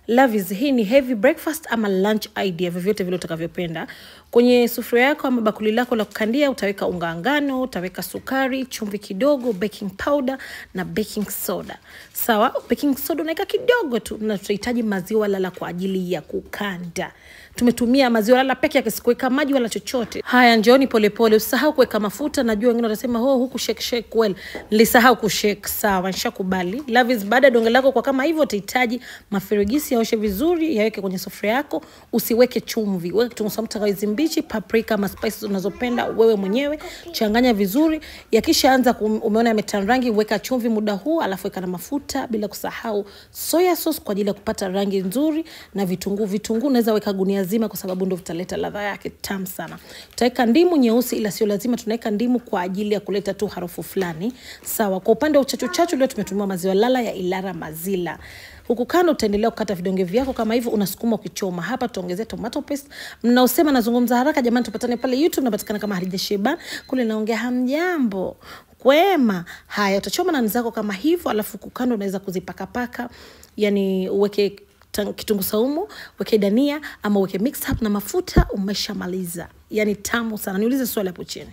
Lovies, hii ni heavy breakfast ama lunch idea, vyovyote vile utakavyopenda. Kwenye sufuria yako ama bakuli lako la kukandia utaweka unga ngano, utaweka sukari, chumvi kidogo, baking powder na baking soda. Sawa, baking soda unaweka kidogo tu, na tutahitaji maziwa lala kwa ajili ya kukanda. Tumetumia maziwa lala peke yake, sikuweka maji wala chochote. Haya, njooni polepole, usisahau kuweka mafuta. Najua wengine watasema huku shake well. Nilisahau kushake. Sawa, nishakubali. Lovies, baada ya donge lako kwa kama hivyo utahitaji mafarigisi, yaoshe vizuri, yaweke kwenye sufuria yako. Usiweke chumvi. Weka kitunguu saumu, tangawizi mbichi, paprika ama spices unazopenda wewe mwenyewe. Changanya vizuri. Yakishaanza umeona yametan rangi, weka chumvi muda huu, alafu weka na mafuta, bila kusahau soya sauce kwa ajili ya kupata rangi nzuri, na vitunguu unaweza weka gunia zima kwa sababu ndio vitaleta ladha yake tamu sana. Tutaweka ndimu nyeusi, ila sio lazima, tunaweka ndimu kwa ajili ya kuleta tu harufu fulani. Sawa, kwa upande wa uchachu leo tumetumia maziwa lala ya Ilara Mazila. Huku kando utaendelea kukata vidonge vyako kama hivyo, unasukuma ukichoma. Hapa tutaongezea tomato paste. Mnaosema nazungumza haraka, jamani, tupatane pale YouTube, napatikana kama Hadija Sheban. Kule naongea hamjambo. Kwema. Haya, utachoma na nzako kama hivyo, alafu kukando unaweza kuzipaka, yani uweke kitunguu saumu, weke dania ama weke mix up na mafuta, umeshamaliza. Yani tamu sana. Niulize swali hapo chini.